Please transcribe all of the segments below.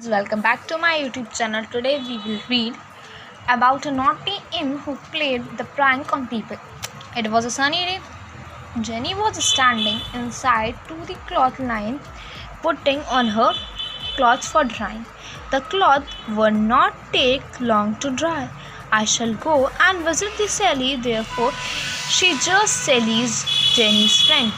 Welcome back to my YouTube channel. Today we will read about a naughty imp who played the prank on people. It was a sunny day. Jenny was standing inside to the cloth line, putting on her clothes for drying. The cloth would not take long to dry. I shall go and visit the Sally, therefore she just Sally's Jenny's friend.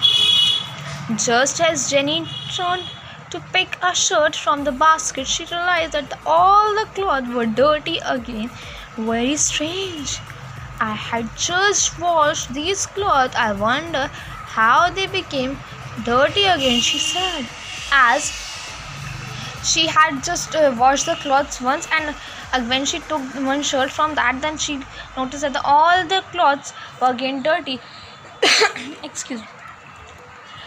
Just as Jenny turned to pick a shirt from the basket, she realized that all the clothes were dirty again. Very strange. I had just washed these clothes. I wonder how they became dirty again, she said, as she had just washed the clothes once, and when she took one shirt from that, then she noticed that all the clothes were again dirty. Excuse me.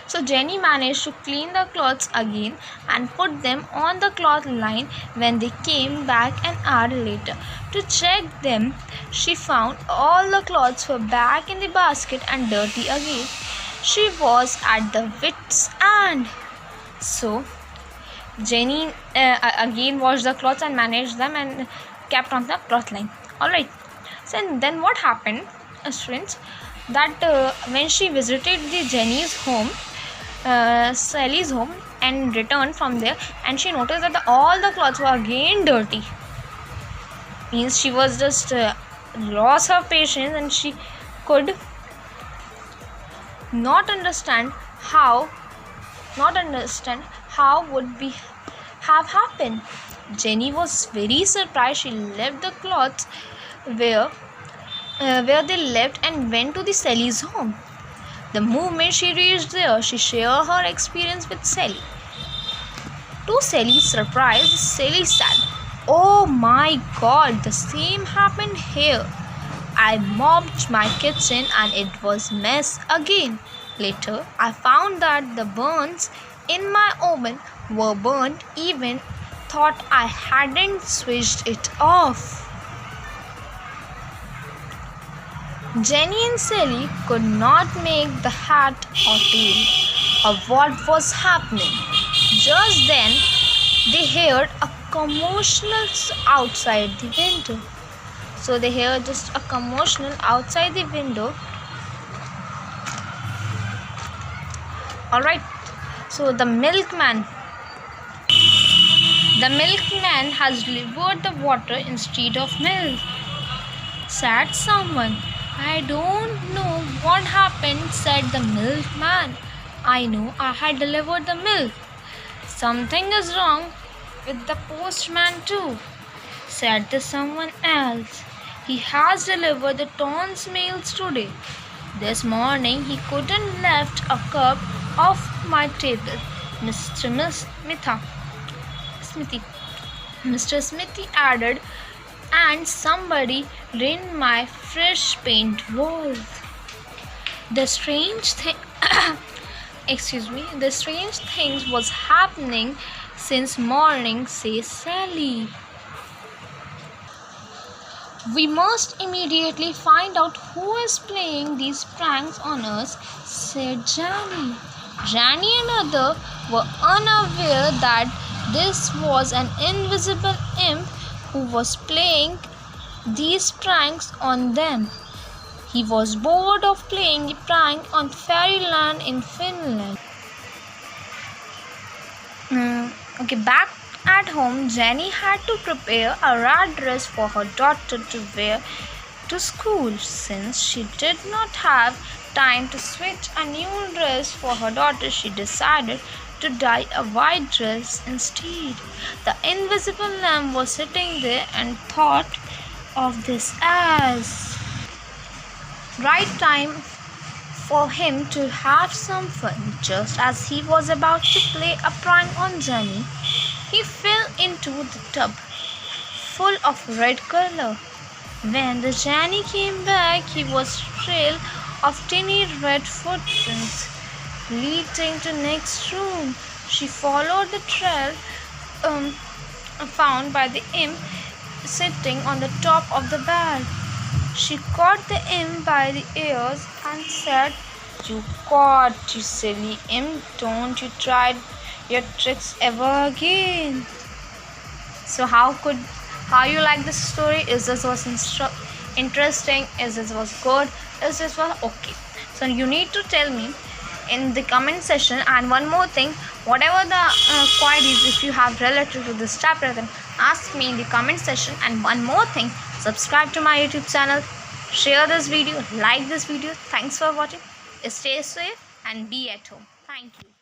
So Jenny managed to clean the clothes again and put them on the cloth line. When they came back an hour later to check them, she found all the clothes were back in the basket and dirty again. She was at the wit's end. So Jenny again washed the clothes and managed them and kept on the cloth line. Alright. So then what happened, students, that when she visited the Jenny's home, Sally's home, and returned from there, and she noticed that all the clothes were again dirty. Means she was just lost her patience, and she could not understand how would be have happened. Jenny was very surprised. She left the clothes where they left and went to the Sally's home. The moment she reached there, she shared her experience with Sally. To Sally's surprise, Sally said, "Oh my God, the same happened here. I mopped my kitchen and it was mess again. Later, I found that the burns in my oven were burnt, even thought I hadn't switched it off." Jenny and Sally could not make the head or tail of what was happening. Just then, they heard a commotion outside the window. So they heard just a commotion outside the window. Alright, so the milkman has delivered the water instead of milk, said someone. "I don't know what happened," said the milkman. "I know I had delivered the milk." "Something is wrong with the postman too," said the someone else. "He has delivered the tons mails today. This morning he couldn't left a cup off my table." Mr. Smithy added, "And somebody ruined my fresh paint walls." The strange things was happening since morning, says Sally. "We must immediately find out who is playing these pranks on us," said Jenny. Jenny and others were unaware that this was an invisible imp who was playing these pranks on them. He was bored of playing a prank on Fairyland in Finland. Back at home, Jenny had to prepare a red dress for her daughter to wear to school. Since she did not have time to switch a new dress for her daughter, she decided to dye a white dress instead. The invisible lamp was sitting there and thought of this as right time for him to have some fun. Just as he was about to play a prank on Jenny, he fell into the tub full of red color. When the Jenny came back, he was trail of tiny red footprints leading to next room. She followed the trail found by the imp sitting on the top of the bed. She caught the imp by the ears and said, "You caught, you silly imp. Don't you try your tricks ever again." So how you like this story? Is this was interesting? Is this was good? Is this was okay? So you need to tell me in the comment section. And one more thing, whatever the queries if you have related to this chapter, then ask me in the comment section. And one more thing, subscribe to my YouTube channel, share this video, like this video. Thanks for watching. Stay safe and be at home. Thank you.